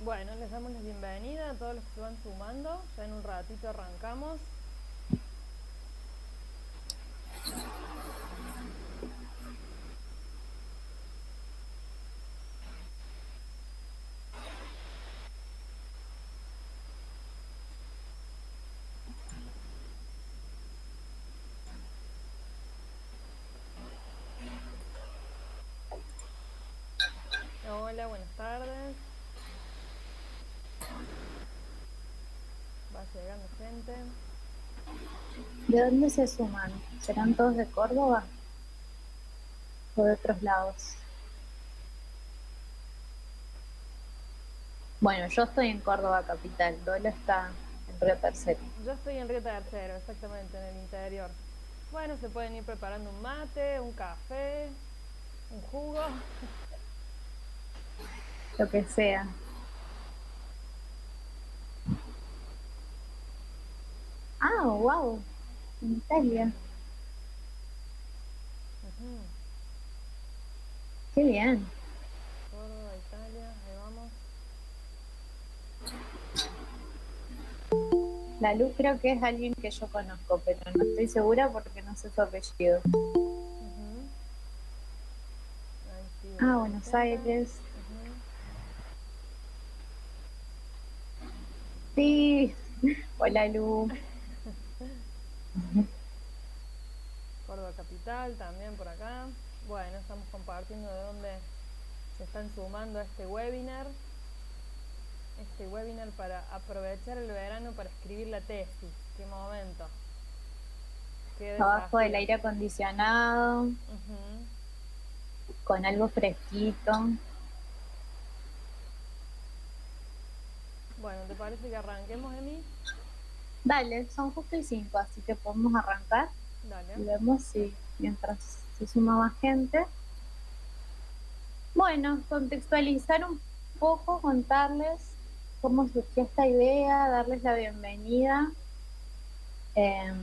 Bueno, les damos la bienvenida a todos los que se van sumando. Ya en un ratito arrancamos. Hola, buenas tardes. Va llegando gente. ¿De dónde se suman? ¿Serán todos de Córdoba o de otros lados? Bueno, yo estoy en Córdoba capital, Dolo está en Río Tercero. Yo estoy en Río Tercero, exactamente, en el interior. Bueno, se pueden ir preparando un mate, un café, un jugo. Lo que sea. Ah, wow, en Italia. Ujú. Qué bien. Córdoba, Italia, ahí vamos. La Luz creo que es alguien que yo conozco, pero no estoy segura porque no sé su apellido. Ujú. Ahí sigue Ah, llegando Buenos gente. Aires. Ujú. Sí. Hola, Lu. Córdoba capital también por acá. Bueno, estamos compartiendo de dónde se están sumando a este webinar para aprovechar el verano para escribir la tesis. Qué momento, qué Abajo del desafío. aire acondicionado, Ujú. con algo fresquito. Bueno, ¿te parece que arranquemos, Emi? Dale, son justo y 5, así que podemos arrancar Dale. y vemos si mientras se suma más gente. Bueno, contextualizar un poco, contarles cómo surgió esta idea, darles la bienvenida. Eh,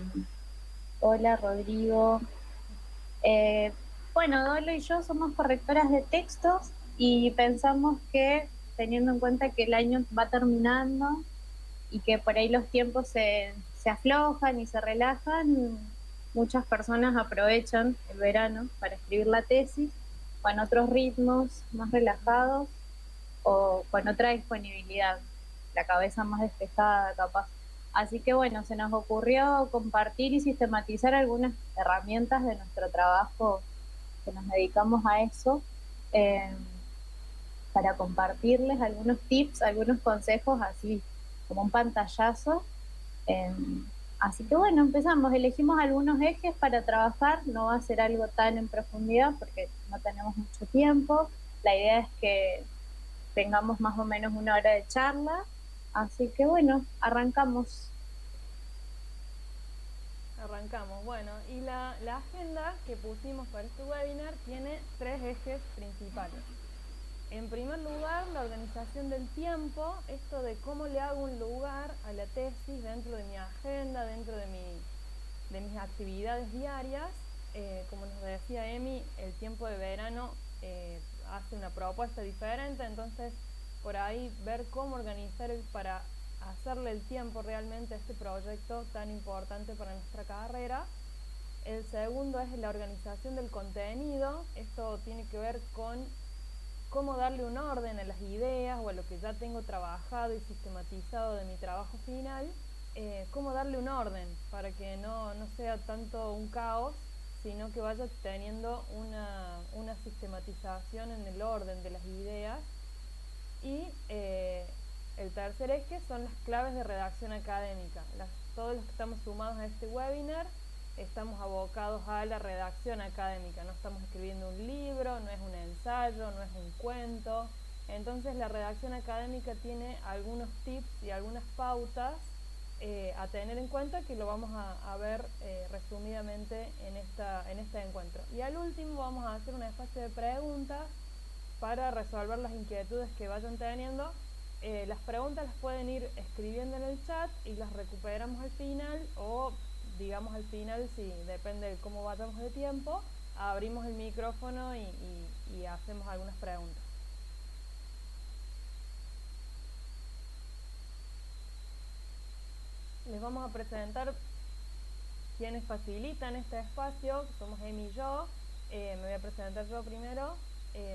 Hola, Rodrigo. Eh, bueno, Dolo y yo somos correctoras de textos y pensamos que, teniendo en cuenta que el año va terminando y que por ahí los tiempos se aflojan y se relajan, muchas personas aprovechan el verano para escribir la tesis con otros ritmos más Ujú. relajados o con otra disponibilidad, la cabeza más despejada capaz. Así que bueno, se nos ocurrió compartir y sistematizar algunas herramientas de nuestro trabajo que nos dedicamos a eso, eh, para compartirles algunos tips, algunos consejos, así como un pantallazo. Eh, Así que bueno, empezamos, elegimos algunos ejes para trabajar, no va a ser algo tan en profundidad porque no tenemos mucho tiempo. La idea es que tengamos más o menos una hora de charla. Así que bueno, arrancamos. Arrancamos. Bueno, y la agenda que pusimos para este webinar tiene tres ejes principales. En primer lugar, la organización del tiempo, esto de cómo le hago un lugar a la tesis dentro de mi agenda, dentro de mis actividades diarias. Como nos decía Emi, el tiempo de verano hace una propuesta diferente, entonces por ahí ver cómo organizar para hacerle el tiempo realmente a este proyecto tan importante para nuestra carrera. El segundo es la organización del contenido. Esto tiene que ver con cómo darle un orden a las ideas o a lo que ya tengo trabajado y sistematizado de mi trabajo final, cómo darle un orden para que no sea tanto un caos, sino que vaya teniendo una sistematización en el orden de las ideas. Y el tercer eje son las claves de redacción académica. Todos los que estamos sumados a este webinar estamos abocados a la redacción académica. No estamos escribiendo un libro, no es un ensayo, no es un cuento. Entonces la redacción académica tiene algunos tips y algunas pautas a tener en cuenta, que lo vamos a ver resumidamente en este encuentro. Y al último vamos a hacer un espacio de preguntas para resolver las inquietudes que vayan teniendo. Las preguntas las pueden ir escribiendo en el chat y las recuperamos al final, o digamos al final, si depende de cómo vayamos de tiempo, abrimos el micrófono y hacemos algunas preguntas. Les vamos a presentar quienes facilitan este espacio, que somos Emi y yo. Me voy a presentar yo primero.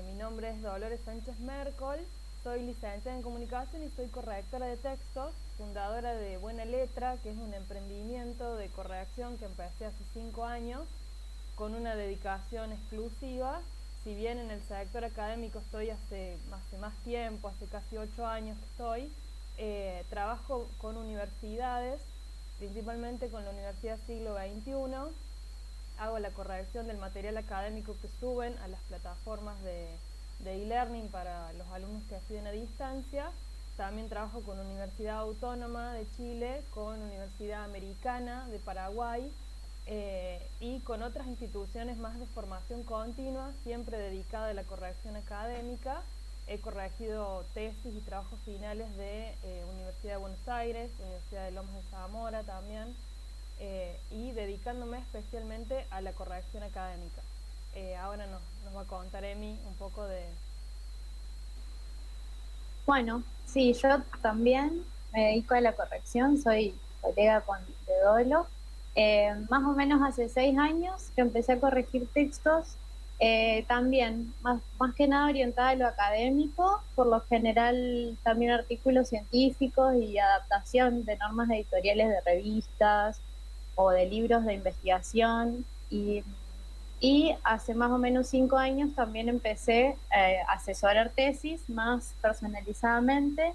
Mi nombre es Dolores Sánchez Mercol, soy licenciada en comunicación y soy correctora de textos, fundadora de Buena Letra, que es un emprendimiento de corrección que empecé hace 5 años con una dedicación exclusiva. Si bien en el sector académico estoy hace más tiempo, hace casi 8 años que estoy, trabajo con universidades, principalmente con la Universidad Siglo XXI. Hago la corrección del material académico que suben a las plataformas de e-learning para los alumnos que estudian a distancia. También trabajo con Universidad Autónoma de Chile, con Universidad Americana de Paraguay, y con otras instituciones más de formación continua, siempre dedicada a la corrección académica. He corregido tesis y trabajos finales de Universidad de Buenos Aires, Universidad de Lomas de Zamora también, y dedicándome especialmente a la corrección académica. Ahora nos va a contar Emi un poco de... Bueno, sí, yo también me dedico a la corrección, soy colega de Dolo. Más o menos hace 6 años que empecé a corregir textos, también más que nada orientada a lo académico, por lo general también artículos científicos y adaptación de normas editoriales de revistas o de libros de investigación. Y hace más o menos 5 años también empecé a asesorar tesis más personalizadamente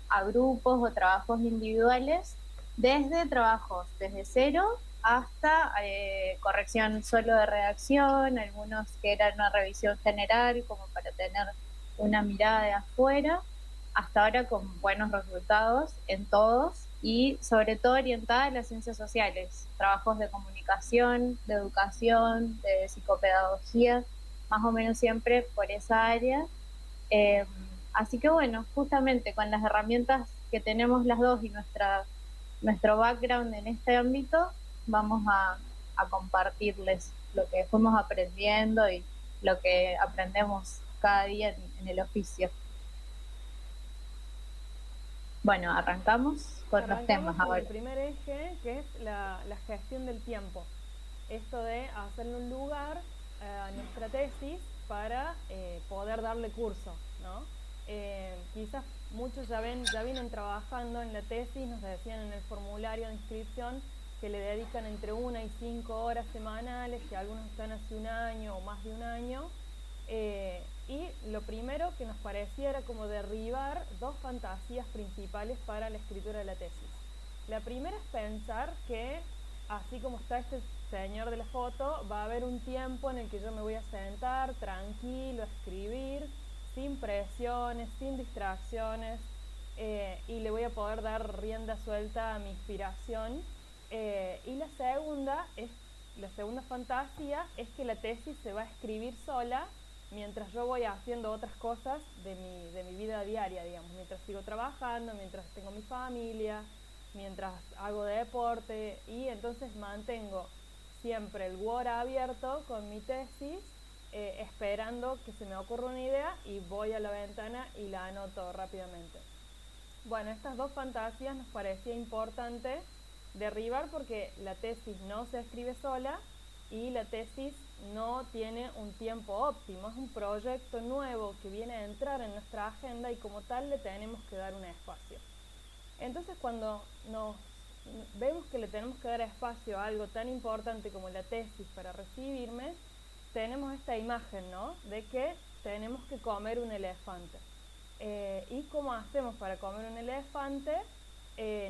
a grupos o trabajos individuales, desde trabajos desde cero hasta corrección solo de redacción, algunos que eran una revisión general como para tener una mirada de afuera, hasta ahora con buenos resultados en todos y sobre todo orientada a las ciencias sociales, trabajos de comunicación, de educación, de psicopedagogía, más o menos siempre por esa área. Eh, Así que bueno, justamente con las herramientas que tenemos las dos y nuestro background en este ámbito, vamos a compartirles lo que fuimos aprendiendo y lo que aprendemos cada día en el oficio. Bueno, arrancamos con los Arrancamos temas con el ahora. primer eje, que es la gestión del tiempo. Esto de hacerle un lugar a nuestra tesis para poder darle curso, ¿no? Quizás muchos ya vienen trabajando en la tesis, nos decían en el formulario de inscripción que le dedican entre 1 y 5 horas semanales, que algunos están hace un año o más de un año. Y lo primero que nos parecía era como derribar dos fantasías principales para la escritura de la tesis. La primera es pensar que, así como está este señor de la foto, va a haber un tiempo en el que yo me voy a sentar tranquilo a escribir, sin presiones, sin distracciones, y le voy a poder dar rienda suelta a mi inspiración. Y la segunda fantasía es que la tesis se va a escribir sola mientras yo voy haciendo otras cosas de mi vida diaria, digamos, mientras sigo trabajando, mientras tengo mi familia, mientras hago deporte, y entonces mantengo siempre el Word abierto con mi tesis, esperando que se me ocurra una idea y voy a la ventana y la anoto rápidamente. Bueno, estas dos fantasías nos parecía importante derribar porque la tesis no se escribe sola y la tesis no tiene un tiempo óptimo, es un proyecto nuevo que viene a entrar en nuestra agenda y como tal le tenemos que dar un espacio. Entonces cuando nos vemos que le tenemos que dar espacio a algo tan importante como la tesis para recibirme, tenemos esta imagen, ¿no? De que tenemos que comer un elefante. ¿Y cómo hacemos para comer un elefante?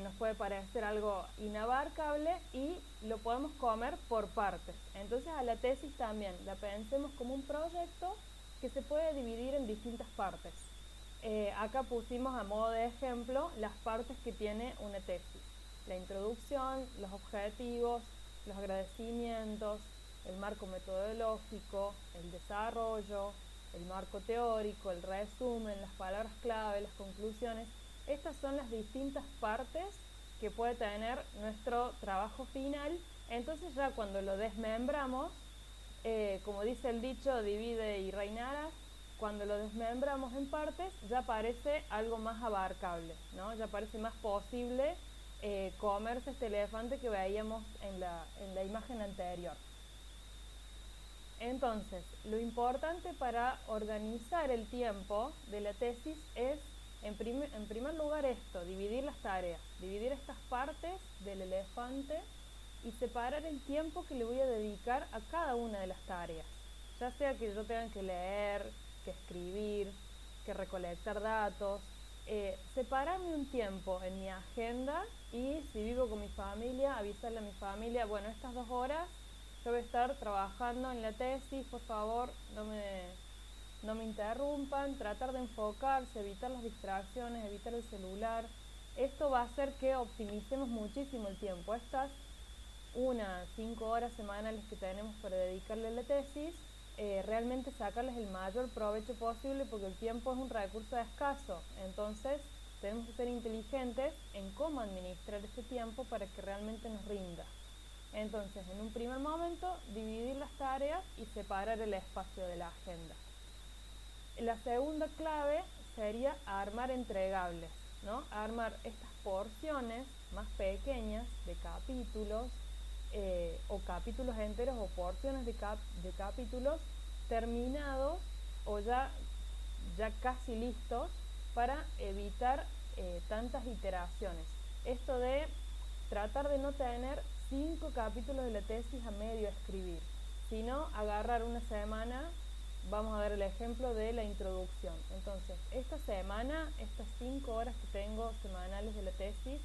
Nos puede parecer algo inabarcable y lo podemos comer por partes. Entonces a la tesis también la pensemos como un proyecto que se puede dividir en distintas partes. Acá pusimos a modo de ejemplo las partes que tiene una tesis: la introducción, los objetivos, los agradecimientos, el marco metodológico, el desarrollo, el marco teórico, el resumen, las palabras clave, las conclusiones. Estas son las distintas partes que puede tener nuestro trabajo final. Entonces ya cuando lo desmembramos, como dice el dicho, divide y reinarás. Cuando lo desmembramos en partes ya parece algo más abarcable, ¿no? Ya parece más posible comerse este elefante que veíamos en la imagen anterior. Entonces, lo importante para organizar el tiempo de la tesis es, en primer lugar, dividir las tareas, dividir estas partes del elefante y separar el tiempo que le voy a dedicar a cada una de las tareas. Ya sea que yo tenga que leer, que escribir, que recolectar datos, separarme un tiempo en mi agenda y si vivo con mi familia, avisarle a mi familia, bueno, estas 2 horas yo voy a estar trabajando en la tesis, por favor, no me interrumpan, tratar de enfocarse, evitar las distracciones, evitar el celular. Esto va a hacer que optimicemos muchísimo el tiempo. Estas 5 horas semanales que tenemos para dedicarle a la tesis, realmente sacarles el mayor provecho posible porque el tiempo es un recurso escaso. Entonces tenemos que ser inteligentes en cómo administrar ese tiempo para que realmente nos rinda. Entonces, en un primer momento, dividir las tareas y separar el espacio de la agenda. La segunda clave sería armar entregables, ¿no? Armar estas porciones más pequeñas de capítulos o capítulos enteros o porciones de capítulos terminados o ya casi listos para evitar tantas iteraciones. Esto de tratar de no tener 5 capítulos de la tesis a medio escribir, sino agarrar una semana. Vamos a ver el ejemplo de la introducción. Entonces, esta semana, estas 5 horas que tengo semanales de la tesis,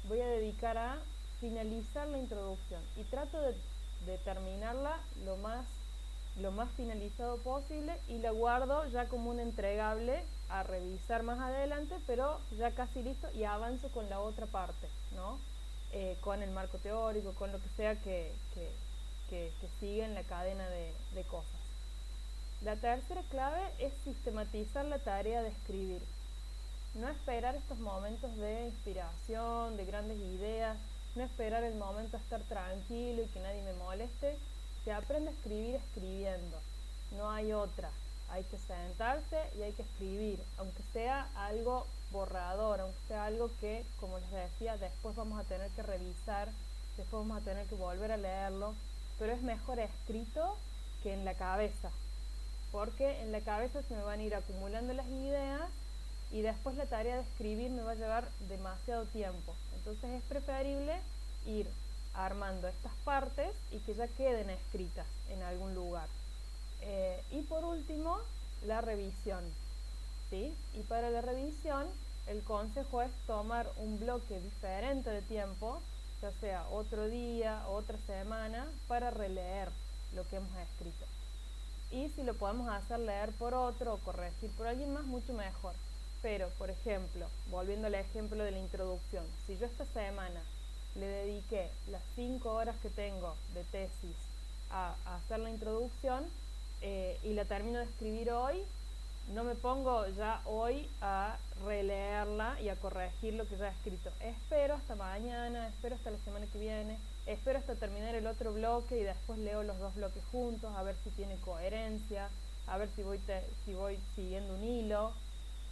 voy a dedicar a finalizar la introducción y trato de terminarla lo más finalizado posible y la guardo ya como un entregable a revisar más adelante, pero ya casi listo y avanzo con la otra parte, ¿no? Con el marco teórico, con lo que sea que siga en la cadena de cosas. La tercera clave es sistematizar la tarea de escribir. No esperar estos momentos de inspiración, de grandes ideas, no esperar el momento de estar tranquilo y que nadie me moleste. Se aprende a escribir escribiendo, no hay otra. Hay que sentarse y hay que escribir, aunque sea algo borrador, aunque sea algo que, como les decía, después vamos a tener que revisar, después vamos a tener que volver a leerlo, pero es mejor escrito que en la cabeza, porque en la cabeza se me van a ir acumulando las ideas y después la tarea de escribir me va a llevar demasiado tiempo. Entonces es preferible ir armando estas partes y que ya queden escritas en algún lugar. Y por último, la revisión, ¿sí? Y para la revisión, el consejo es tomar un bloque diferente de tiempo, ya sea otro día, otra semana, para releer lo que hemos escrito. Y si lo podemos hacer leer por otro o corregir por alguien más, mucho mejor. Pero, por ejemplo, volviendo al ejemplo de la introducción, si yo esta semana le dediqué las 5 horas que tengo de tesis a hacer la introducción y la termino de escribir hoy, no me pongo ya hoy a releerla y a corregir lo que ya he escrito. Espero hasta mañana, espero hasta la semana que viene, espero hasta terminar el otro bloque y después leo los 2 bloques juntos, a ver si tiene coherencia, a ver si voy siguiendo un hilo.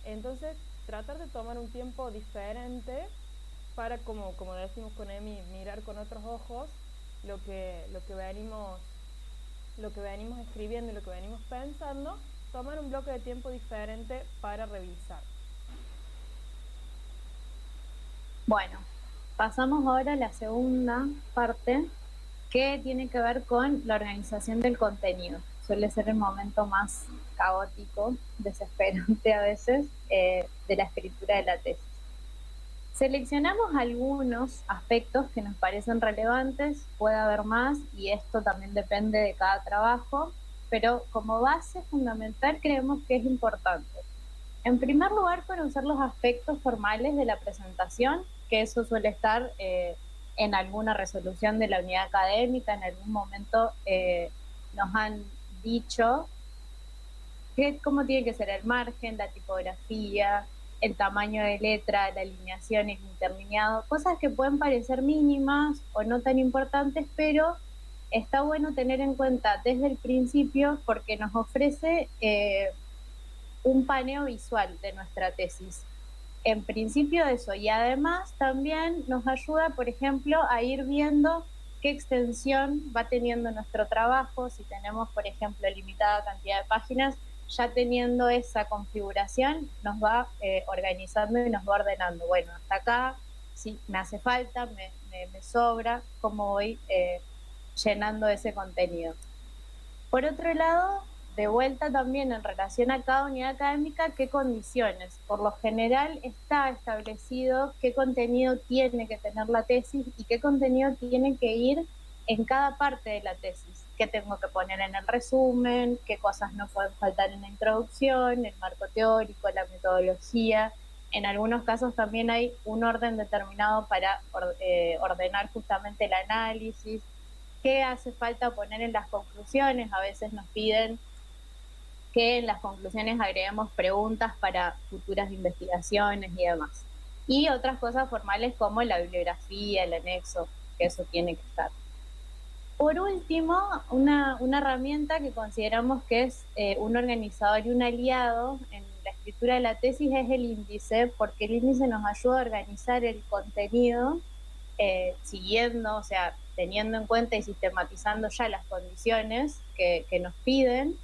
Entonces, tratar de tomar un tiempo diferente para, como decimos con Emi, mirar con otros ojos lo que venimos escribiendo y lo que venimos pensando, tomar un bloque de tiempo diferente para revisar. Bueno, pasamos ahora a la segunda parte, que tiene que ver con la organización del contenido. Suele ser el momento más caótico, desesperante a veces, de la escritura de la tesis. Seleccionamos algunos aspectos que nos parecen relevantes, puede haber más y esto también depende de cada trabajo, pero como base fundamental creemos que es importante. En primer lugar, conocer los aspectos formales de la presentación, que eso suele estar en alguna resolución de la unidad académica, en algún momento nos han dicho cómo tiene que ser el margen, la tipografía, el tamaño de letra, la alineación, el interlineado, cosas que pueden parecer mínimas o no tan importantes, pero está bueno tener en cuenta desde el principio porque nos ofrece un paneo visual de nuestra tesis. En principio eso, y además también nos ayuda, por ejemplo, a ir viendo qué extensión va teniendo nuestro trabajo, si tenemos, por ejemplo, limitada cantidad de páginas, ya teniendo esa configuración, nos va organizando y nos va ordenando. Bueno, hasta acá, si me hace falta, me sobra, cómo voy llenando ese contenido. Por otro lado, de vuelta también en relación a cada unidad académica, qué condiciones. Por lo general está establecido qué contenido tiene que tener la tesis y qué contenido tiene que ir en cada parte de la tesis. Qué tengo que poner en el resumen, qué cosas no pueden faltar en la introducción, el marco teórico, la metodología. En algunos casos también hay un orden determinado para ordenar justamente el análisis. ¿Qué hace falta poner en las conclusiones? A veces nos piden que en las conclusiones agreguemos preguntas para futuras investigaciones y demás. Y otras cosas formales como la bibliografía, el anexo, que eso tiene que estar. Por último, una herramienta que consideramos que es un organizador y un aliado en la escritura de la tesis es el índice, porque el índice nos ayuda a organizar el contenido siguiendo, o sea, teniendo en cuenta y sistematizando ya las condiciones que nos piden.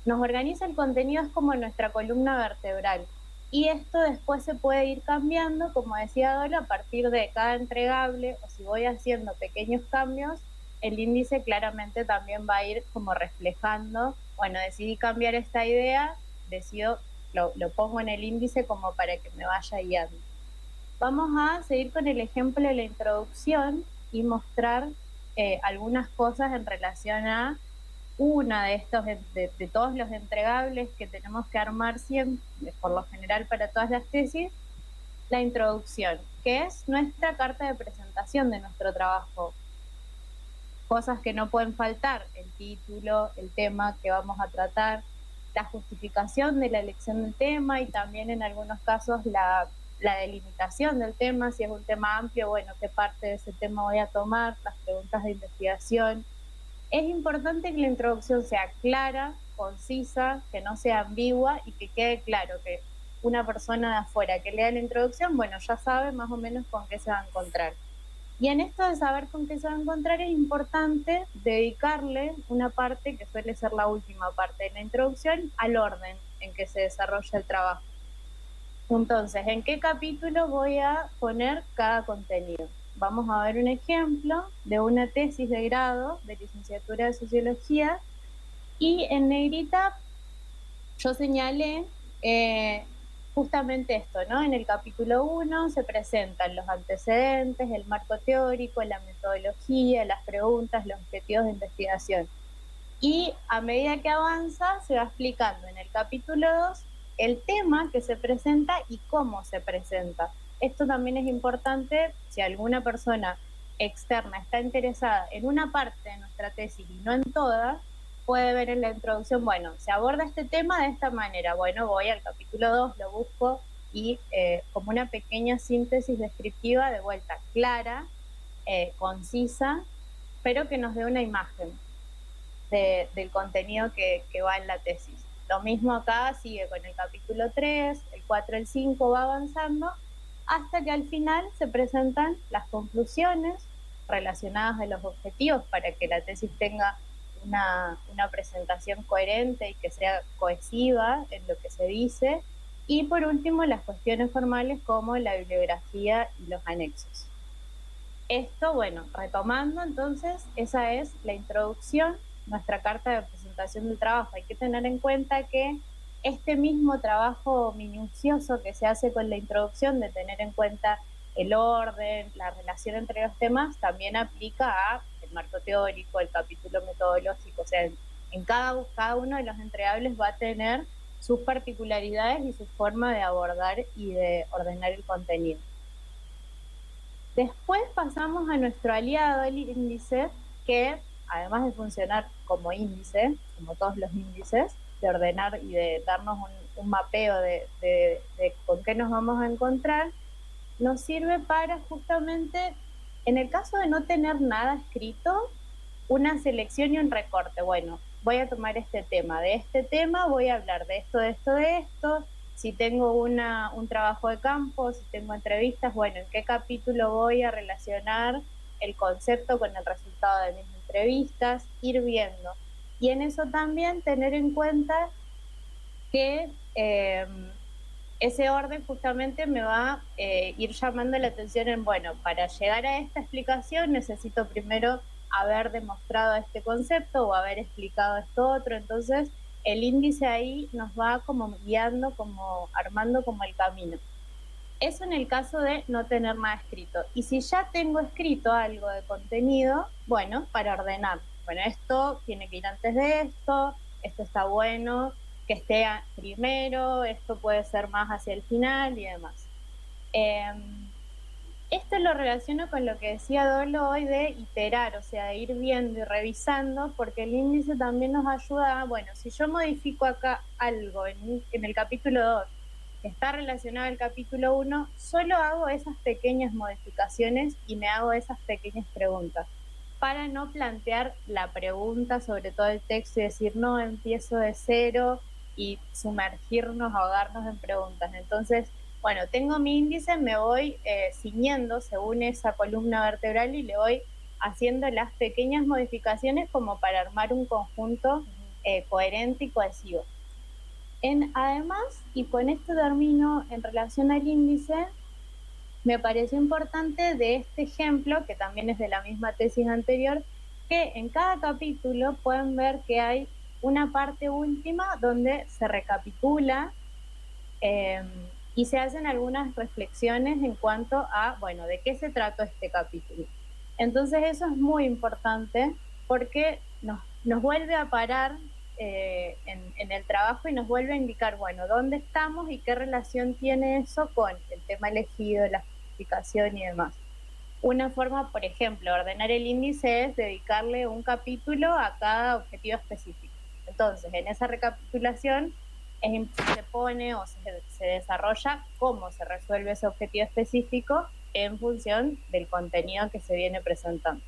Nos organiza el contenido, es como nuestra columna vertebral. Y esto después se puede ir cambiando, como decía Dora, a partir de cada entregable, o si voy haciendo pequeños cambios, el índice claramente también va a ir como reflejando, bueno, decidí cambiar esta idea, lo pongo en el índice como para que me vaya guiando. Vamos a seguir con el ejemplo de la introducción y mostrar algunas cosas en relación a una de estos, de todos los entregables que tenemos que armar siempre, por lo general para todas las tesis, la introducción, que es nuestra carta de presentación de nuestro trabajo. Cosas que no pueden faltar: el título, el tema que vamos a tratar, la justificación de la elección del tema y también en algunos casos la delimitación del tema, si es un tema amplio, bueno, qué parte de ese tema voy a tomar, las preguntas de investigación. Es importante que la introducción sea clara, concisa, que no sea ambigua y que quede claro que una persona de afuera que lea la introducción, bueno, ya sabe más o menos con qué se va a encontrar. Y en esto de saber con qué se va a encontrar es importante dedicarle una parte, que suele ser la última parte de la introducción, al orden en que se desarrolla el trabajo. Entonces, ¿en qué capítulo voy a poner cada contenido? Vamos a ver un ejemplo de una tesis de grado de licenciatura de Sociología y en negrita yo señalé justamente esto, ¿no? En el capítulo 1 se presentan los antecedentes, el marco teórico, la metodología, las preguntas, los objetivos de investigación. Y a medida que avanza se va explicando en el capítulo 2 el tema que se presenta y cómo se presenta. Esto también es importante si alguna persona externa está interesada en una parte de nuestra tesis y no en todas, puede ver en la introducción, bueno, se aborda este tema de esta manera, bueno, voy al capítulo 2, lo busco y como una pequeña síntesis descriptiva de vuelta clara, concisa, pero que nos dé una imagen del contenido que va en la tesis. Lo mismo acá, sigue con el capítulo 3, el 4, el 5 va avanzando, hasta que al final se presentan las conclusiones relacionadas a los objetivos para que la tesis tenga una presentación coherente y que sea cohesiva en lo que se dice. Y por último, las cuestiones formales como la bibliografía y los anexos. Esto, bueno, retomando entonces, esa es la introducción, nuestra carta de presentación del trabajo. Hay que tener en cuenta que este mismo trabajo minucioso que se hace con la introducción, de tener en cuenta el orden, la relación entre los temas, también aplica a el marco teórico, el capítulo metodológico. O sea, en cada uno de los entregables va a tener sus particularidades y su forma de abordar y de ordenar el contenido. Después pasamos a nuestro aliado, el índice, que además de funcionar como índice, como todos los índices, de ordenar y de darnos un mapeo de con qué nos vamos a encontrar, nos sirve para justamente, en el caso de no tener nada escrito, una selección y un recorte. Bueno, voy a tomar este tema, de este tema voy a hablar de esto, de esto, de esto. si tengo un trabajo de campo, si tengo entrevistas, bueno, en qué capítulo voy a relacionar el concepto con el resultado de mis entrevistas, ir viendo. Y en eso también tener en cuenta que ese orden justamente me va a ir llamando la atención en, bueno, para llegar a esta explicación necesito primero haber demostrado este concepto o haber explicado esto otro, entonces el índice ahí nos va como guiando, como armando como el camino. Eso en el caso de no tener nada escrito. Y si ya tengo escrito algo de contenido, bueno, para ordenar. Bueno, esto tiene que ir antes de esto está bueno, que esté primero, esto puede ser más hacia el final y demás. Eh, Esto lo relaciono con lo que decía Dolo hoy de iterar, o sea, de ir viendo y revisando, porque el índice también nos ayuda, bueno, si yo modifico acá algo en el capítulo 2 que está relacionado al capítulo 1, solo hago esas pequeñas modificaciones y me hago esas pequeñas preguntas, para no plantear la pregunta sobre todo el texto y decir, no, empiezo de cero y sumergirnos, ahogarnos en preguntas. Entonces, bueno, tengo mi índice, me voy ciñendo según esa columna vertebral y le voy haciendo las pequeñas modificaciones como para armar un conjunto coherente y cohesivo. Además, y con esto termino en relación al índice, me pareció importante de este ejemplo, que también es de la misma tesis anterior, que en cada capítulo pueden ver que hay una parte última donde se recapitula eh, y se hacen algunas reflexiones en cuanto a, bueno, de qué se trató este capítulo. Entonces eso es muy importante porque nos vuelve a parar en el trabajo y nos vuelve a indicar, bueno, dónde estamos y qué relación tiene eso con el tema elegido, la justificación y demás. Una forma, por ejemplo, ordenar el índice es dedicarle un capítulo a cada objetivo específico. Entonces, en esa recapitulación se pone o se desarrolla cómo se resuelve ese objetivo específico en función del contenido que se viene presentando.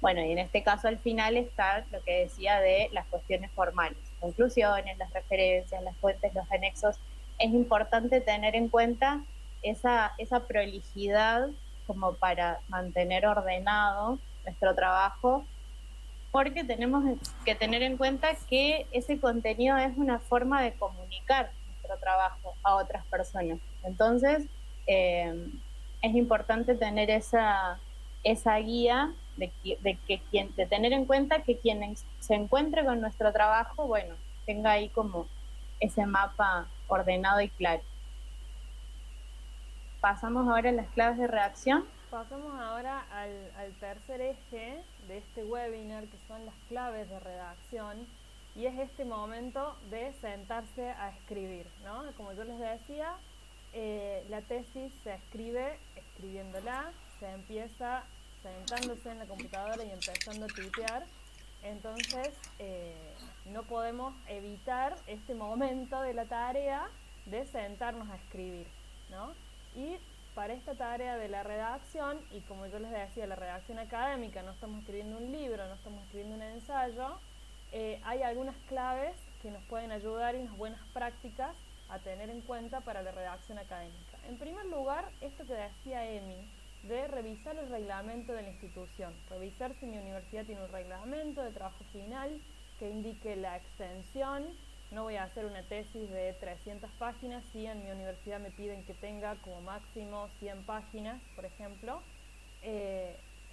Bueno, y en este caso al final está lo que decía de las cuestiones formales, conclusiones, las referencias, las fuentes, los anexos. Es importante tener en cuenta esa prolijidad como para mantener ordenado nuestro trabajo, porque tenemos que tener en cuenta que ese contenido es una forma de comunicar nuestro trabajo a otras personas. Entonces, es importante tener esa guía de tener en cuenta que quien se encuentre con nuestro trabajo, bueno, tenga ahí como ese mapa ordenado y claro. Pasamos ahora a las claves de redacción. Pasamos ahora al tercer eje de este webinar, que son las claves de redacción, y es este momento de sentarse a escribir, ¿no? Como yo les decía, la tesis se escribe escribiéndola, se empieza sentándose en la computadora y empezando a tipear. Entonces, no podemos evitar este momento de la tarea de sentarnos a escribir, ¿no? Y para esta tarea de la redacción, y como yo les decía, la redacción académica, no estamos escribiendo un libro, no estamos escribiendo un ensayo, hay algunas claves que nos pueden ayudar y unas buenas prácticas a tener en cuenta para la redacción académica. En primer lugar, esto que decía Emi, de revisar el reglamento de la institución, revisar si mi universidad tiene un reglamento de trabajo final que indique la extensión. No voy a hacer una tesis de 300 páginas si en mi universidad me piden que tenga como máximo 100 páginas, por ejemplo.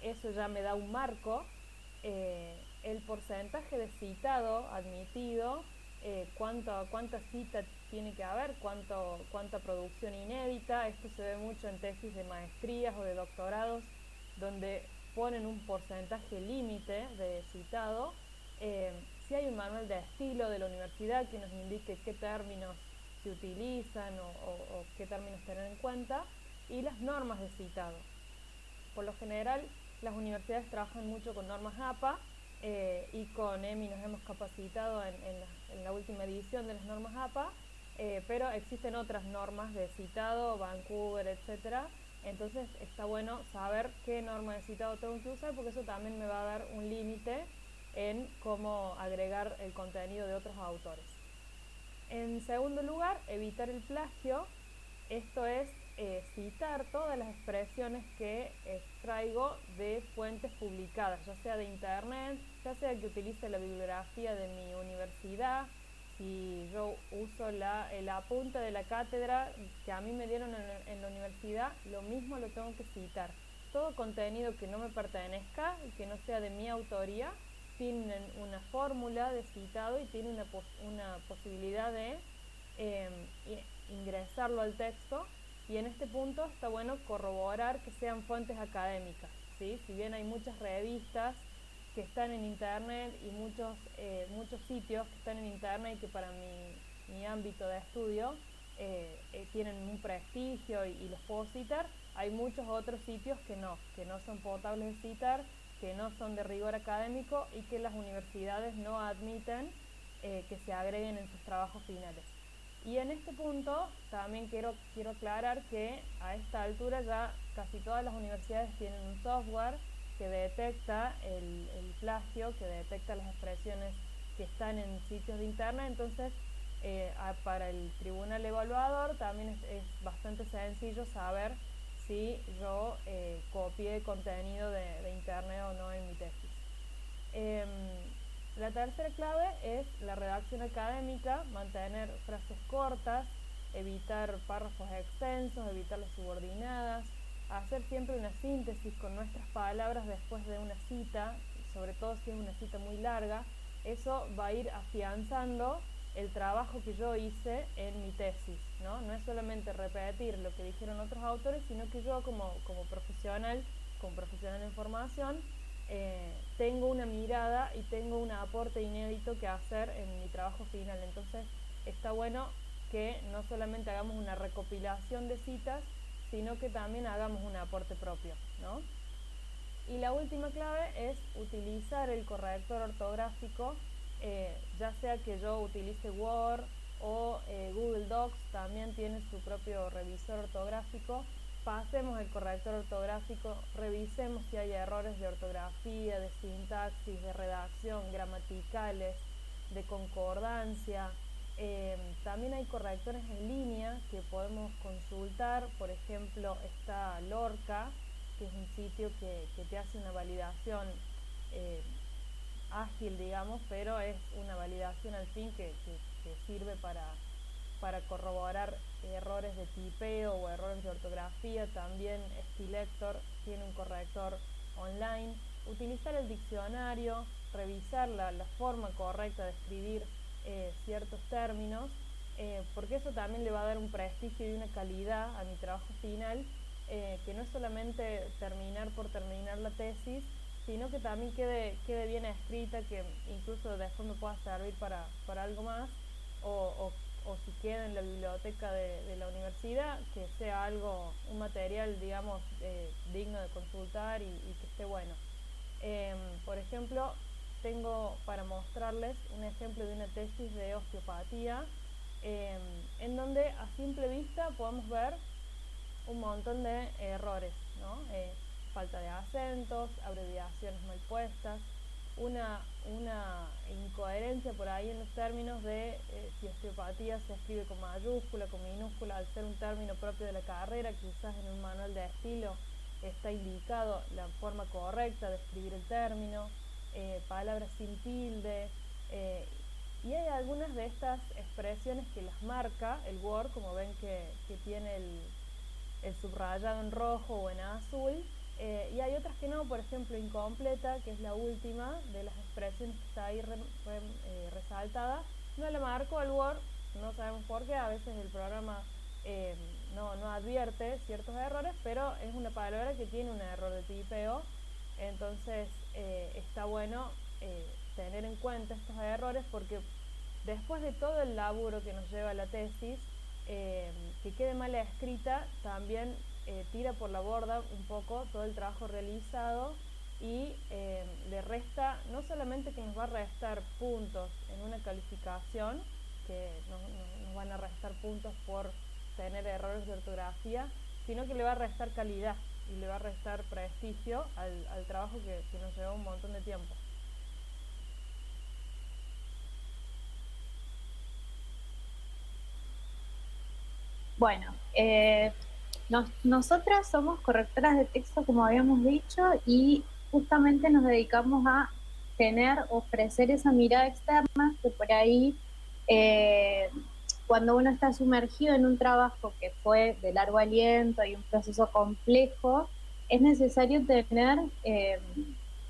Eso ya me da un marco. El porcentaje de citado admitido, cuánta cita tiene que haber, cuánta producción inédita. Esto se ve mucho en tesis de maestrías o de doctorados, donde ponen un porcentaje límite de citado. Si hay un manual de estilo de la universidad que nos indique qué términos se utilizan o qué términos tener en cuenta, y las normas de citado. Por lo general, las universidades trabajan mucho con normas APA, y con EMI nos hemos capacitado en la última edición de las normas APA, pero existen otras normas de citado, Vancouver, etcétera. Entonces está bueno saber qué norma de citado tengo que usar, porque eso también me va a dar un límite en cómo agregar el contenido de otros autores. En segundo lugar, evitar el plagio. Esto es citar todas las expresiones que extraigo de fuentes publicadas, ya sea de internet, ya sea que utilice la bibliografía de mi universidad. Si yo uso el apunte de la cátedra que a mí me dieron en la universidad, lo mismo lo tengo que citar. Todo contenido que no me pertenezca y que no sea de mi autoría tiene una fórmula de citado y tiene una posibilidad de ingresarlo al texto, y en este punto está bueno corroborar que sean fuentes académicas, ¿sí? Si bien hay muchas revistas que están en internet y muchos sitios que están en internet y que para mi ámbito de estudio tienen un prestigio y los puedo citar, hay muchos otros sitios que no son potables de citar, que no son de rigor académico y que las universidades no admiten que se agreguen en sus trabajos finales. Y en este punto también quiero aclarar que a esta altura ya casi todas las universidades tienen un software que detecta el plagio, que detecta las expresiones que están en sitios de internet. Entonces para el tribunal evaluador también es bastante sencillo saber si yo copié contenido de internet o no en mi tesis. La tercera clave es la redacción académica, mantener frases cortas, evitar párrafos extensos, evitar las subordinadas, hacer siempre una síntesis con nuestras palabras después de una cita, sobre todo si es una cita muy larga. Eso va a ir afianzando el trabajo que yo hice en mi tesis, ¿no? No es solamente repetir lo que dijeron otros autores, sino que yo como profesional en formación, tengo una mirada y tengo un aporte inédito que hacer en mi trabajo final. Entonces está bueno que no solamente hagamos una recopilación de citas, sino que también hagamos un aporte propio, ¿no? Y la última clave es utilizar el corrector ortográfico, ya sea que yo utilice Word o Google Docs, también tiene su propio revisor ortográfico. Pasemos el corrector ortográfico, revisemos si hay errores de ortografía, de sintaxis, de redacción, gramaticales, de concordancia. También hay correctores en línea que podemos consultar. Por ejemplo, está Lorca, que es un sitio que te hace una validación ágil, digamos, pero es una validación al fin que sirve para corroborar errores de tipeo o errores de ortografía. También Stilector tiene un corrector online. Utilizar el diccionario, revisar la forma correcta de escribir ciertos términos, porque eso también le va a dar un prestigio y una calidad a mi trabajo final, que no es solamente terminar por terminar la tesis, sino que también quede bien escrita, que incluso después me pueda servir para algo más, o si queda en la biblioteca de la universidad, que sea un material, digamos, digno de consultar y que esté bueno. Por ejemplo, tengo para mostrarles un ejemplo de una tesis de osteopatía, en donde a simple vista podemos ver un montón de errores, ¿no? Falta de acentos, abreviaciones mal puestas, una incoherencia por ahí en los términos de si osteopatía se escribe con mayúscula, con minúscula, al ser un término propio de la carrera. Quizás en un manual de estilo está indicado la forma correcta de escribir el término, palabras sin tilde, y hay algunas de estas expresiones que las marca el Word, como ven que tiene el subrayado en rojo o en azul, y hay otras que no. Por ejemplo, incompleta, que es la última de las expresiones que está ahí resaltada, no la marcó el Word, no sabemos por qué. A veces el programa no advierte ciertos errores, pero es una palabra que tiene un error de tipeo. Entonces está bueno tener en cuenta estos errores, porque después de todo el laburo que nos lleva la tesis, que quede mal escrita también tira por la borda un poco todo el trabajo realizado, y le resta, no solamente que nos va a restar puntos en una calificación, que nos van a restar puntos por tener errores de ortografía, sino que le va a restar calidad y le va a restar prestigio al trabajo que nos llevó un montón de tiempo. Bueno, nosotras somos correctoras de texto, como habíamos dicho, y justamente nos dedicamos a ofrecer esa mirada externa que por ahí, eh, cuando uno está sumergido en un trabajo que fue de largo aliento y un proceso complejo, es necesario tener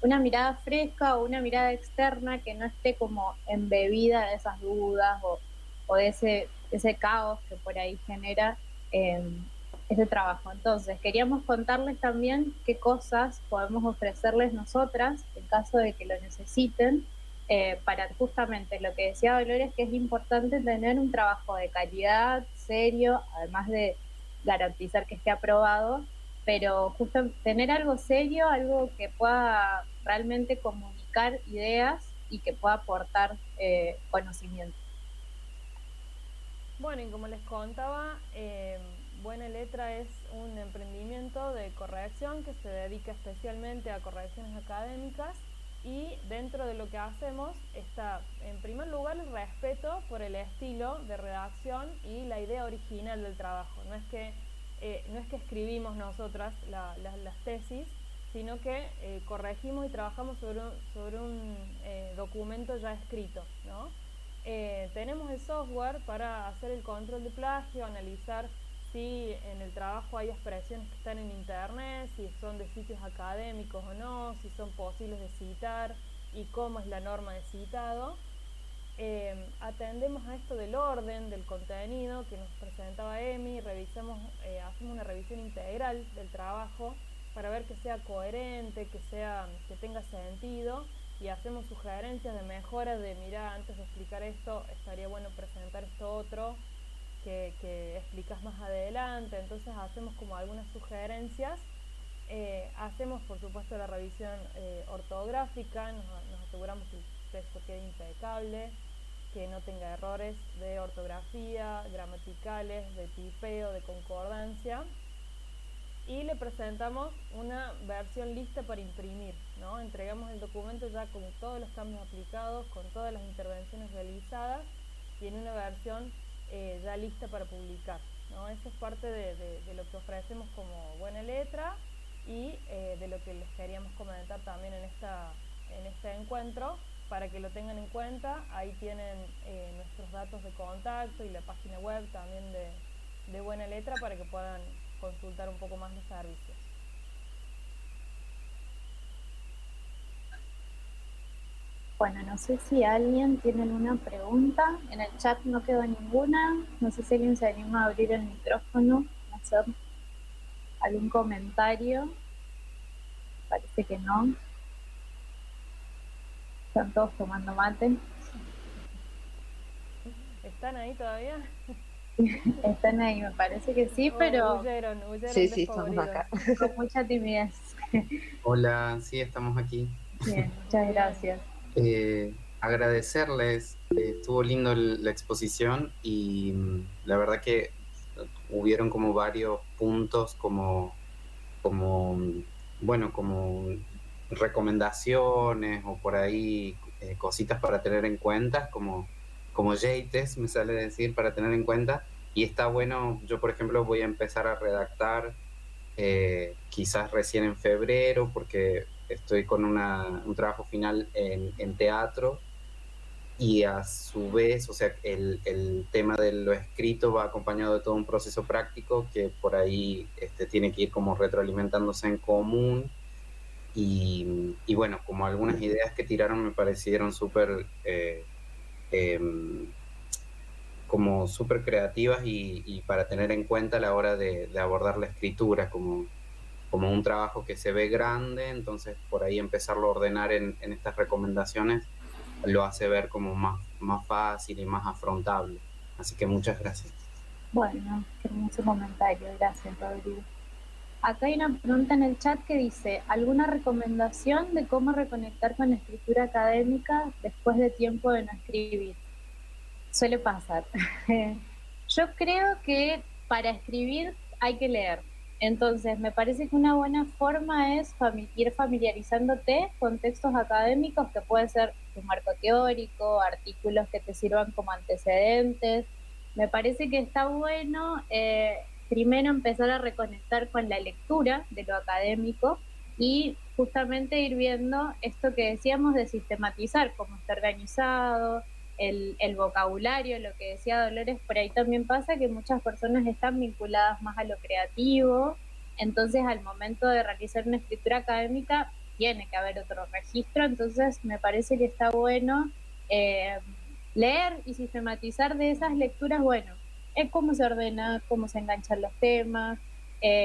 una mirada fresca o una mirada externa que no esté como embebida de esas dudas o de ese caos que por ahí genera eh, ese trabajo. Entonces, queríamos contarles también qué cosas podemos ofrecerles nosotras en caso de que lo necesiten, para justamente lo que decía Dolores, que es importante tener un trabajo de calidad, serio, además de garantizar que esté aprobado, pero justo tener algo serio, algo que pueda realmente comunicar ideas y que pueda aportar conocimiento. Bueno, y como les contaba, Buena Letra es un emprendimiento de corrección que se dedica especialmente a correcciones académicas, y dentro de lo que hacemos está, en primer lugar, el respeto por el estilo de redacción y la idea original del trabajo. No es que escribimos nosotras las tesis, sino que corregimos y trabajamos sobre un documento ya escrito, ¿no? Tenemos el software para hacer el control de plagio, analizar si en el trabajo hay expresiones que están en internet, si son de sitios académicos o no, si son posibles de citar y cómo es la norma de citado. Atendemos a esto del orden, del contenido que nos presentaba Emi, hacemos una revisión integral del trabajo para ver que sea coherente, que tenga sentido, y hacemos sugerencias de mejora de, mira, antes de explicar esto, estaría bueno presentar esto otro que explicas más adelante. Entonces hacemos como algunas sugerencias. Hacemos por supuesto la revisión ortográfica, nos aseguramos que el texto quede impecable, que no tenga errores de ortografía, gramaticales, de tipeo, de concordancia, y le presentamos una versión lista para imprimir, ¿no? Entregamos el documento ya con todos los cambios aplicados, con todas las intervenciones realizadas, y en una versión ya lista para publicar, ¿no? Eso es parte de lo que ofrecemos como Buena Letra, y de lo que les queríamos comentar también en este encuentro, para que lo tengan en cuenta. Ahí tienen nuestros datos de contacto y la página web también de Buena Letra, para que puedan consultar un poco más los servicios. Bueno, no sé si alguien tiene alguna pregunta. En el chat no quedó ninguna. No sé si alguien se anima a abrir el micrófono, a hacer algún comentario. Parece que no. Están todos tomando mate. ¿Están ahí todavía? Están ahí, me parece que sí, Oh, pero huyeron Sí, sí, estamos desfavoridos. acá. con mucha timidez. Hola, sí, estamos aquí. Bien, muchas Bien. gracias. Agradecerles, estuvo lindo la exposición y la verdad que hubieron como varios puntos bueno, como recomendaciones o por ahí cositas para tener en cuenta, como JTES me sale decir, para tener en cuenta. Y está bueno, yo por ejemplo voy a empezar a redactar quizás recién en febrero, porque estoy con un trabajo final en teatro, y a su vez, o sea, el tema de lo escrito va acompañado de todo un proceso práctico que por ahí tiene que ir como retroalimentándose en común. Y bueno, como algunas ideas que tiraron me parecieron súper como súper creativas y para tener en cuenta a la hora de abordar la escritura, como un trabajo que se ve grande, entonces por ahí empezarlo a ordenar en estas recomendaciones lo hace ver como más fácil y más afrontable. Así que muchas gracias. Bueno, qué hermoso comentario. Gracias, Rodrigo. Acá hay una pregunta en el chat que dice, ¿alguna recomendación de cómo reconectar con la escritura académica después de tiempo de no escribir? Suele pasar. Yo creo que para escribir hay que leer. Entonces, me parece que una buena forma es ir familiarizándote con textos académicos, que puede ser tu marco teórico, artículos que te sirvan como antecedentes, me parece que está bueno primero empezar a reconectar con la lectura de lo académico y justamente ir viendo esto que decíamos de sistematizar, cómo está organizado, el vocabulario, lo que decía Dolores, por ahí también pasa que muchas personas están vinculadas más a lo creativo, entonces al momento de realizar una escritura académica tiene que haber otro registro, entonces me parece que está bueno eh, leer y sistematizar de esas lecturas, bueno, es cómo se ordena, cómo se enganchan los temas,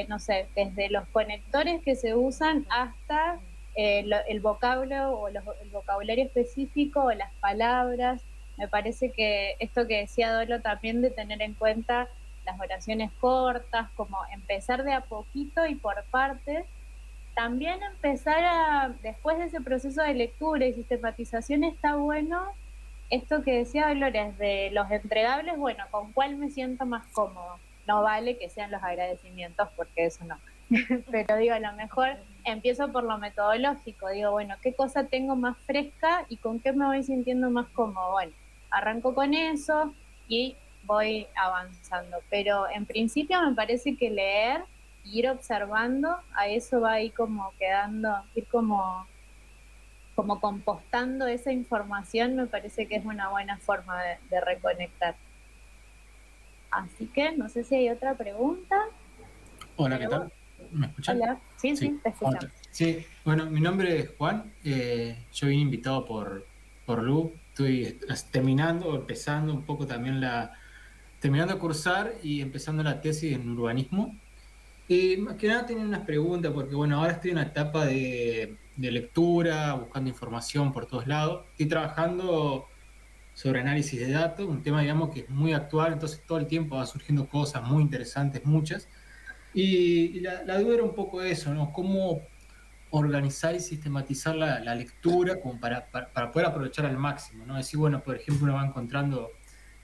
no sé, desde los conectores que se usan hasta el vocablo o el vocabulario específico o las palabras. Me parece que esto que decía Dolo también de tener en cuenta las oraciones cortas, como empezar de a poquito y por partes, también empezar después de ese proceso de lectura y sistematización, está bueno esto que decía Dolores de los entregables, bueno, ¿con cuál me siento más cómodo? No vale que sean los agradecimientos porque eso no. Pero digo, a lo mejor empiezo por lo metodológico, digo, bueno, ¿qué cosa tengo más fresca y con qué me voy sintiendo más cómodo? Bueno, arranco con eso y voy avanzando. Pero en principio me parece que leer, ir observando, a eso va a ir como quedando, ir como compostando esa información, me parece que es una buena forma de reconectar. Así que no sé si hay otra pregunta. Hola, ¿qué Pero tal? ¿Me escuchan? hola, sí, Sí, sí, te Juan. escuchamos. Sí, bueno, mi nombre es Juan. Yo vine invitado por Lu. Estoy terminando o empezando un poco también terminando de cursar y empezando la tesis en urbanismo. Y más que nada tenía unas preguntas, porque bueno, ahora estoy en una etapa de lectura, buscando información por todos lados. Estoy trabajando sobre análisis de datos, un tema, digamos, que es muy actual, entonces todo el tiempo va surgiendo cosas muy interesantes, muchas. Y la duda era un poco eso, ¿no? Cómo organizar y sistematizar la lectura como para poder aprovechar al máximo, ¿no? Decir, bueno, por ejemplo, uno va encontrando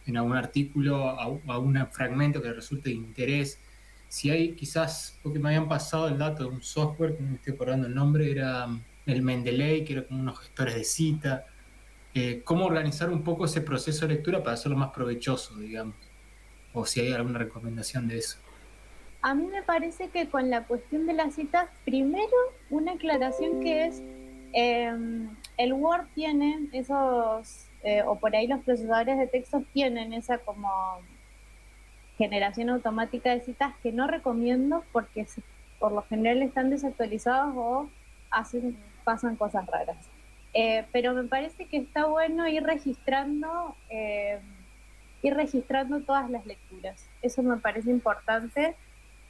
en algún artículo a un fragmento que le resulte de interés. Si hay quizás, porque me habían pasado el dato de un software, que no me estoy acordando el nombre, era el Mendeley, que era como unos gestores de cita. ¿Cómo organizar un poco ese proceso de lectura para hacerlo más provechoso, digamos? O si hay alguna recomendación de eso. A mí me parece que con la cuestión de las citas, primero una aclaración que es, el Word tiene esos, o por ahí los procesadores de textos tienen esa como generación automática de citas que no recomiendo porque por lo general están desactualizados o pasan cosas raras. Pero me parece que está bueno ir registrando todas las lecturas. Eso me parece importante,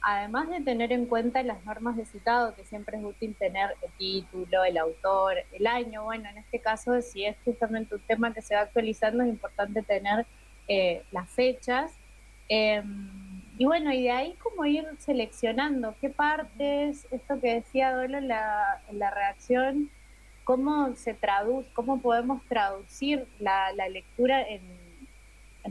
además de tener en cuenta las normas de citado, que siempre es útil tener el título, el autor, el año. Bueno, en este caso, si es justamente un tema que se va actualizando, es importante tener las fechas. Eh, y bueno, y de ahí como ir seleccionando qué partes, esto que decía Dolo en la redacción, cómo se traduce, cómo podemos traducir la lectura en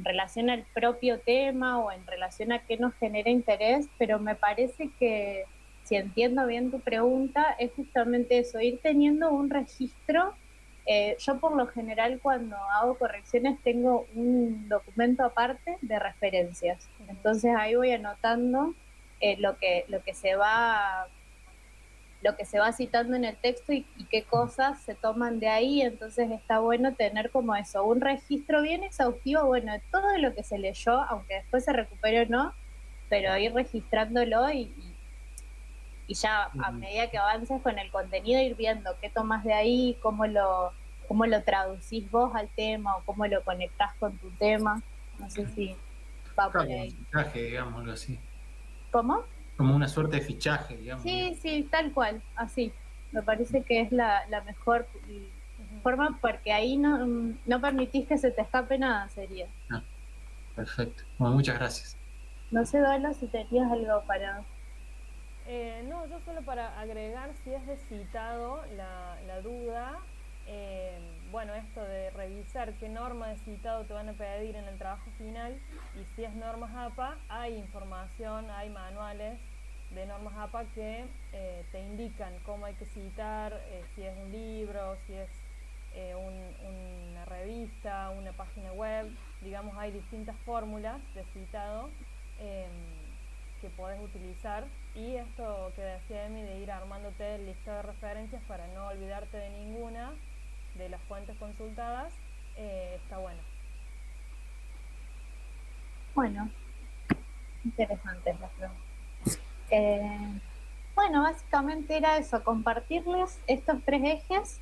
relación al propio tema o en relación a qué nos genera interés, pero me parece que, si entiendo bien tu pregunta, es justamente eso, ir teniendo un registro. Yo por lo general cuando hago correcciones tengo un documento aparte de referencias, entonces ahí voy anotando lo que se va citando en el texto y qué cosas se toman de ahí, entonces está bueno tener como eso, un registro bien exhaustivo, bueno, de todo lo que se leyó, aunque después se recupere o no, pero ir registrándolo y ya a medida que avances con el contenido ir viendo qué tomas de ahí, cómo lo traducís vos al tema o cómo lo conectás con tu tema, no sé si va por Claro, como un ahí. fichaje, digamos, algo así. ¿Cómo? Como una suerte de fichaje, digamos. Sí, sí, tal cual, así. Me parece que es la mejor forma porque ahí no permitís que se te escape nada, sería. Ah, perfecto. Bueno, muchas gracias. No sé, Dolo, si tenías algo para... No, yo solo para agregar, si es de citado la duda, bueno, esto de revisar qué norma de citado te van a pedir en el trabajo final y si es normas APA, hay información, hay manuales de normas APA que te indican cómo hay que citar, si es un libro, si es una revista, una página web, digo, digamos, hay distintas fórmulas de citado que podés utilizar, y esto que decía Emi de ir armándote el listado de referencias para no olvidarte de ninguna de las fuentes consultadas, está bueno. Bueno, interesantes las preguntas. Bueno, básicamente era eso, compartirles estos 3 ejes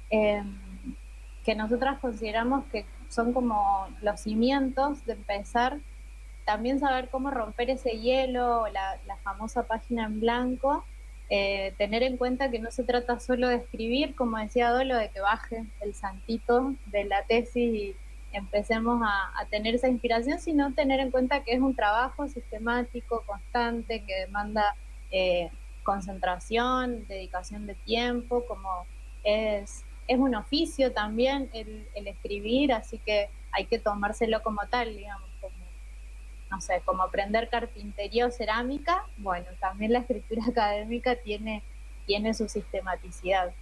que nosotras consideramos que son como los cimientos de empezar. También saber cómo romper ese hielo, la famosa página en blanco, tener en cuenta que no se trata solo de escribir, como decía Dolo, de que baje el santito de la tesis y empecemos a tener esa inspiración, sino tener en cuenta que es un trabajo sistemático, constante, que demanda concentración, dedicación de tiempo, como es un oficio también el escribir, así que hay que tomárselo como tal, digamos, como, no sé, como aprender carpintería o cerámica. Bueno, también la escritura académica tiene su sistematicidad.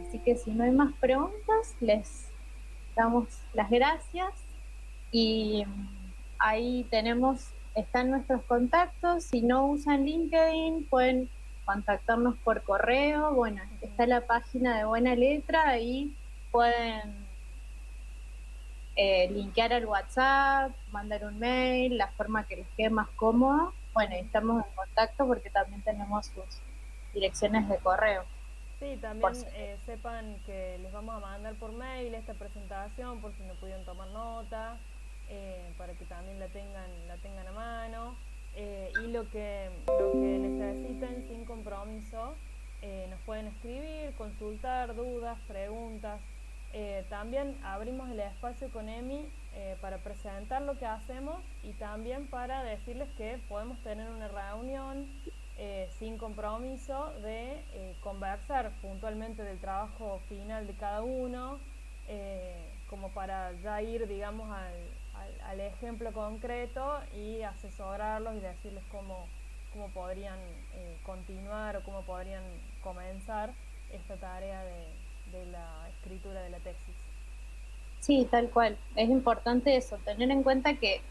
Así que si no hay más preguntas, les damos las gracias y ahí están nuestros contactos. Si no usan LinkedIn, pueden contactarnos por correo. Bueno, está la página de Buena Letra, ahí pueden linkear al WhatsApp, mandar un mail, la forma que les quede más cómoda. Bueno, estamos en contacto porque también tenemos sus direcciones de correo. Sí, también sepan que les vamos a mandar por mail esta presentación por si no pudieron tomar nota, para que también la tengan a mano, y lo que necesiten sin compromiso, nos pueden escribir, consultar dudas, preguntas. También abrimos el espacio con Emi para presentar lo que hacemos y también para decirles que podemos tener una reunión sin compromiso de conversar puntualmente del trabajo final de cada uno, como para ya ir, digamos, al ejemplo concreto y asesorarlos y decirles cómo podrían continuar o cómo podrían comenzar esta tarea de la escritura de la tesis. Sí, tal cual. Es importante eso, tener en cuenta que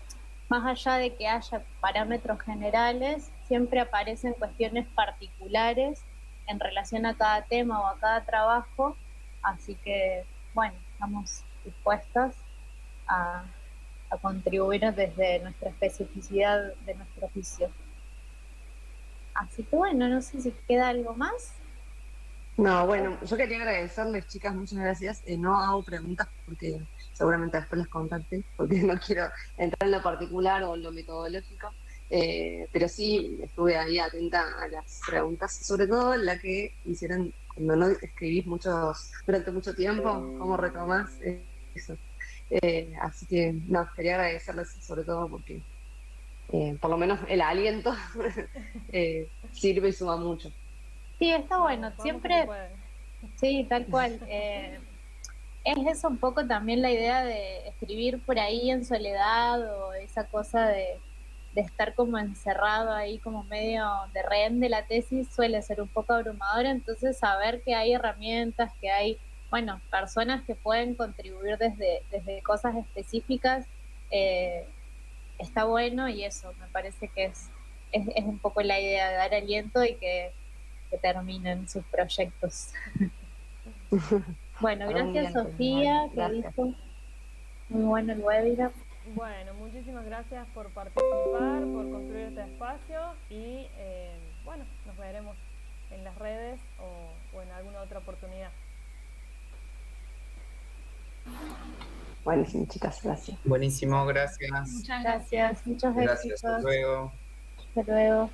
más allá de que haya parámetros generales, siempre aparecen cuestiones particulares en relación a cada tema o a cada trabajo, así que, bueno, estamos dispuestas a contribuir desde nuestra especificidad de nuestro oficio. Así que bueno, no sé si queda algo más. No, bueno, yo quería agradecerles, chicas, muchas gracias. No hago preguntas porque seguramente después las contacte, porque no quiero entrar en lo particular o en lo metodológico, pero sí estuve ahí atenta a las preguntas, sobre todo la que hicieron cuando no escribís durante mucho tiempo, cómo retomás eso. Así que, no, quería agradecerles sobre todo porque por lo menos el aliento sirve y suma mucho. Sí, está bueno, siempre, sí, tal cual. Es eso un poco también la idea de escribir por ahí en soledad, o esa cosa de estar como encerrado ahí como medio de rehén de la tesis suele ser un poco abrumador, entonces saber que hay herramientas, que hay, bueno, personas que pueden contribuir desde cosas específicas, está bueno, y eso me parece que es un poco la idea de dar aliento y que terminen sus proyectos. Bueno, gracias Sofía, que dijo muy bueno el webinar. Bueno, muchísimas gracias por participar, por construir este espacio y bueno, nos veremos en las redes o en alguna otra oportunidad. Buenísimo, chicas, gracias. Buenísimo, gracias. Muchas gracias, muchos Gracias, éxitos. hasta luego. Hasta luego.